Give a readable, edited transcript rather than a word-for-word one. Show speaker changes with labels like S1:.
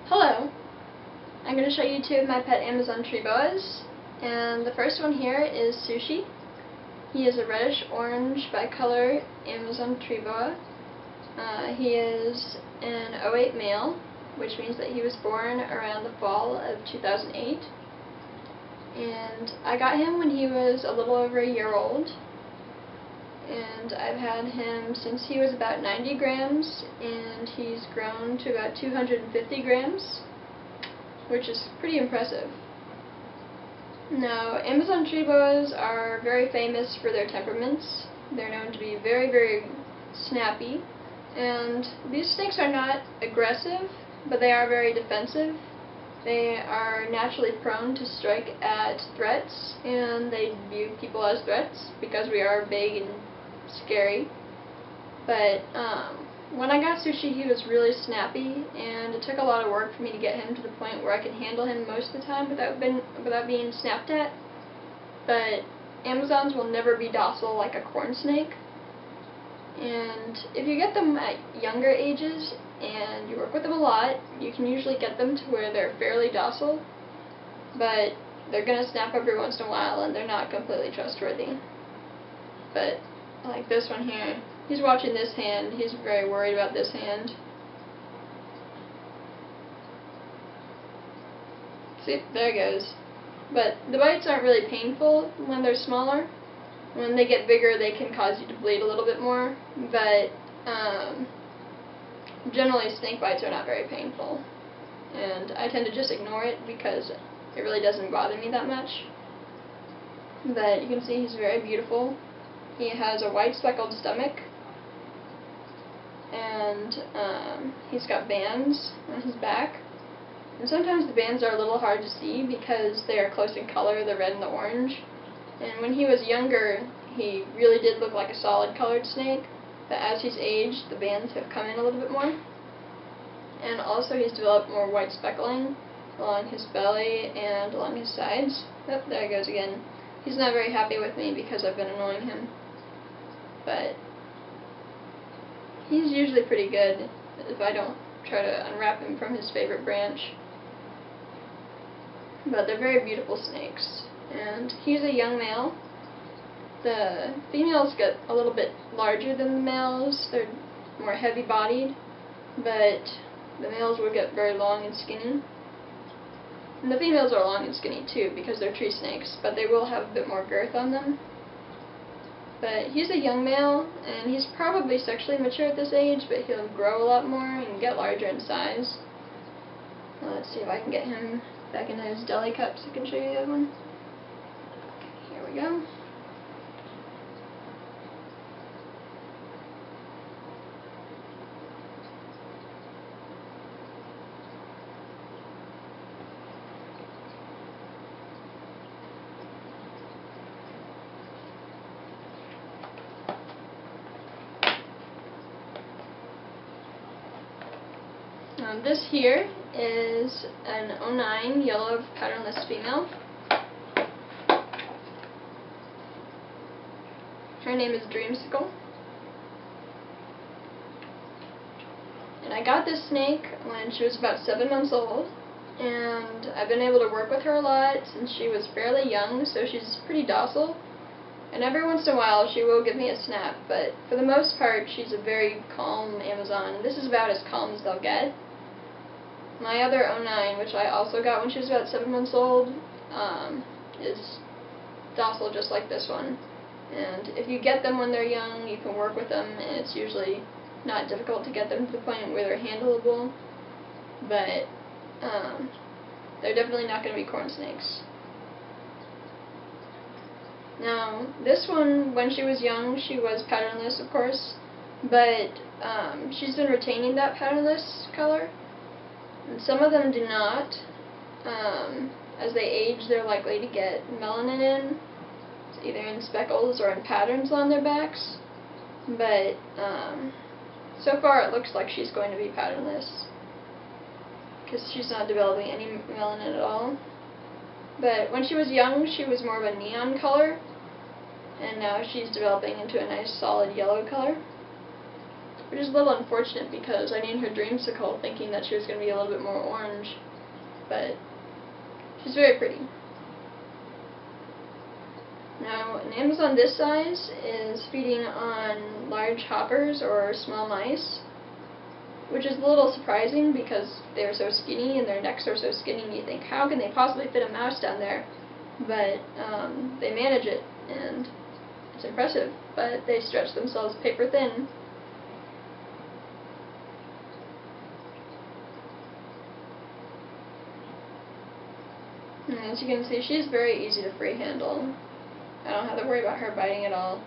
S1: Hello, I'm going to show you two of my pet Amazon tree boas, and the first one here is Sushi. He is a reddish-orange bicolor Amazon tree boa. He is an '08 male, which means that he was born around the fall of 2008. And I got him when he was a little over a year old, and I've had him since he was about 90 grams, and he's grown to about 250 grams, which is pretty impressive. Now, Amazon tree boas are very famous for their temperaments. They're known to be very, very snappy, and these snakes are not aggressive, but they are very defensive. They are naturally prone to strike at threats, and they view people as threats because we are big and scary. But when I got Sushi, he was really snappy, and it took a lot of work for me to get him to the point where I could handle him most of the time without being snapped at. But Amazons will never be docile like a corn snake, and if you get them at younger ages and you work with them a lot, you can usually get them to where they're fairly docile, but they're going to snap every once in a while and they're not completely trustworthy. But like this one here, he's watching this hand, he's very worried about this hand. See, there it goes. But the bites aren't really painful when they're smaller. When they get bigger, they can cause you to bleed a little bit more, but generally snake bites are not very painful, and I tend to just ignore it because it really doesn't bother me that much. But you can see he's very beautiful. He has a white speckled stomach, and he's got bands on his back, and sometimes the bands are a little hard to see because they are close in color, the red and the orange. And when he was younger, he really did look like a solid colored snake, but as he's aged, the bands have come in a little bit more. And also he's developed more white speckling along his belly and along his sides. Oh, there he goes again. He's not very happy with me because I've been annoying him. But he's usually pretty good if I don't try to unwrap him from his favorite branch. But they're very beautiful snakes. And he's a young male. The females get a little bit larger than the males. They're more heavy-bodied, but the males will get very long and skinny. And the females are long and skinny too because they're tree snakes, but they will have a bit more girth on them. But he's a young male, and he's probably sexually mature at this age, but he'll grow a lot more and get larger in size. Let's see if I can get him back into his deli cup so I can show you the other one. Here we go. This here is an '09 yellow patternless female. Her name is Dreamsicle. And I got this snake when she was about 7 months old, and I've been able to work with her a lot since she was fairly young, so she's pretty docile. And every once in a while she will give me a snap, but for the most part she's a very calm Amazon. This is about as calm as they'll get. My other '09, which I also got when she was about 7 months old, is docile just like this one. And if you get them when they're young, you can work with them, and it's usually not difficult to get them to the point where they're handleable. But they're definitely not going to be corn snakes. Now, this one, when she was young, she was patternless, of course, but she's been retaining that patternless color. And some of them do not. As they age, they're likely to get melanin in, either in speckles or in patterns on their backs. But so far it looks like she's going to be patternless, because she's not developing any melanin at all. But when she was young, she was more of a neon color, and now she's developing into a nice solid yellow color. which is a little unfortunate because I named her Dreamsicle thinking that she was going to be a little bit more orange, but she's very pretty. Now, an Amazon this size is feeding on large hoppers or small mice, which is a little surprising because they're so skinny and their necks are so skinny, and you think, how can they possibly fit a mouse down there? But they manage it, and it's impressive, but they stretch themselves paper thin. And as you can see, she's very easy to free handle. I don't have to worry about her biting at all.